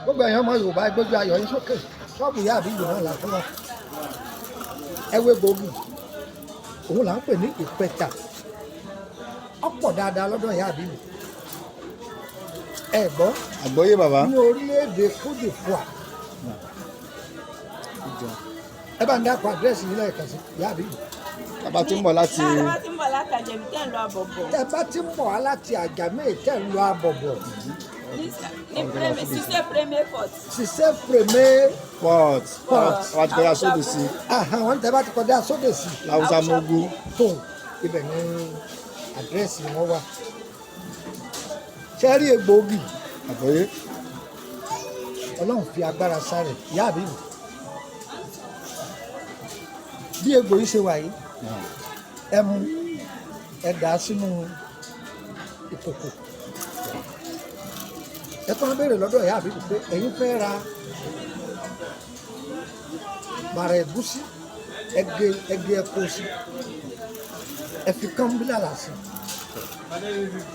gbogbo èèyàn ọmọ Yorùbá gbójú ayọ̀ yín sókè ṣọ́ọ̀bù ìyá àbí ìgbòho là fún wa ẹwé gbòógì òun là ń pè ní ìpẹ̀tà ọ̀pọ̀ dáadáa lọ́dọ̀ ìyá àbí mi ẹ gbọ́ àgbọ́yé bàbá ní orílẹ̀-èdè Côte d'Ivoire ẹ bá ń dákọ̀ àdírẹ́sì yìí lẹ́ẹ̀kan sí ìyá àbí mi. bàbá tí ń bọ̀ láti Bàbá tí ń bọ̀ láti Àjẹ̀bí tẹ̀ ń lọ Àbọ̀bọ̀. tẹ bá ti ń bọ̀ wá láti Àjàmẹ́ tẹ̀ ń lọ Àbọ̀bọ̀ Ní Ṣiṣẹ́ Premier Port. ṣiṣẹ́ Premier port wá ti kọjá sódò sí wọ́n tẹ bá ti kọjá sódò sí láwùsá mógú tó ibẹ̀ ní àdírẹ́sì wọn wà ṣẹ́rí egbòogi àgbọ́yé Ọlọ́run fi agbára sáré ìyá àbí mi bí egbò yìí ṣe wà yìí ẹ mú ẹ dà á sínú ìkòkò ẹ tún béèrè lọ́dọ̀ ìyá àbí mi pé ẹ̀yin fẹ́ ra bàrà ẹ̀gúsí ẹgẹ ẹ̀kọ́ sí ẹ fi kán bílàlà sí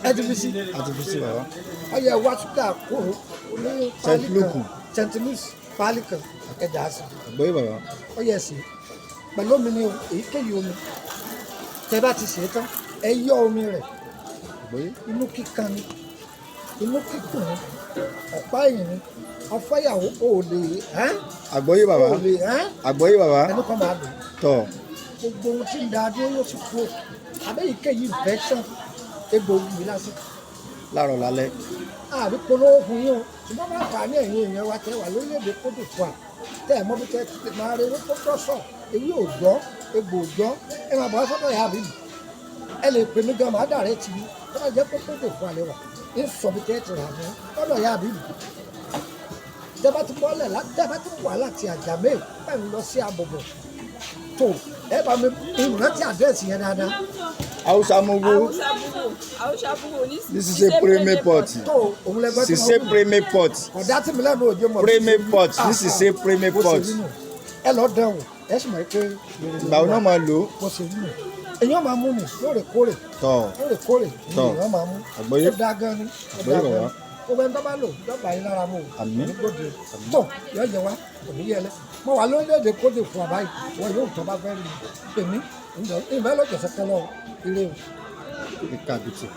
ẹ ti fi sí àtìfísì bàbá ọyẹ wá ṣúgà kóró ní pálí Saint-Luc. kan Saint-Luc pálí kan ẹ dà á sí àgbọ́yé bàbá ọyẹ sí pẹ̀lú omi ní èyíkéyìí omi tẹ bá ti ṣe é tán ẹ yọ omi rẹ̀ àgbọ́yé inú kíkan ni inú kíkùn ni ọ̀pá ẹ̀yìn ni ọ̀fẹ́yàwó ò lè àgbọ́yé bàbá ò lè àgbọ́yé bàbá ẹni kan máa dùn tọ̀ gbogbo ohun tí ń da dúró yóò ti kú àbẹ́yìíkéyìí infection egbòogi yìí lásìkò láàárọ̀ lálẹ́ àbí polówó fún yín o ṣùgbọ́n máa fà á ní ẹ̀yìn èèyàn wa tẹ́ wà lórílẹ̀‐èdè Côte d'Ivoire tẹ́ ẹ̀ mọ́ bí tẹ́ ti máa rí ewé tó tọ́sọ̀ ewé òòjọ́ egbò òòjọ́ ẹ máa bọ̀ wá sọ́dọ̀ ìyá àbíbí ẹ lè pè mí gan máa dàrẹ́ tì mí tó bá jẹ́ pé Côte d'Ivoire lè wà ń sọ bí tẹ́ ti rà mí lọ́dọ̀ ìyá àbíbí tẹ́ bá ti bọ́lẹ̀ tẹ́ bá ti wà láti Àjàmẹ́ ẹ̀ ń lọ sí Àbọ̀bọ̀ tó ẹ bá mi ìrántí àdírẹ́sì yẹn dáadáa haúsá mógú Àwùsá Búrú ní ní Ṣiṣẹ́ Premier Port tó òun lẹ́gbẹ́ tí Ṣiṣẹ́ Premier Port ọ̀dà tí mi lẹ́nu òjò mọ̀ Premier Port ní Ṣiṣẹ́ Premier Port ẹ lọ dán wò ẹ sì mọ̀ pé ìgbà wo náà máa lò ó bó ṣe nínú èèyàn máa mú mi lóòrèkóòrè tọ̀ lóòrèkóòrè èèyàn máa mú àgbọ́yé ó dá gan ni ó dá gan ni ó bẹ́ẹ̀ tó bá lò lọ́gbà yín lára mú o Àmín. nígbòde tó yọ jẹ wá kò ní yẹlẹ mo wà lórílẹ̀‐èdè Côte d'Ivoire báyìí wọn yóò tọ́ bá fẹ́ rí mi èmi ìbẹ́ lọ́jọ́ sẹ́kẹ́ lọ ilé o. ìkàbìtì.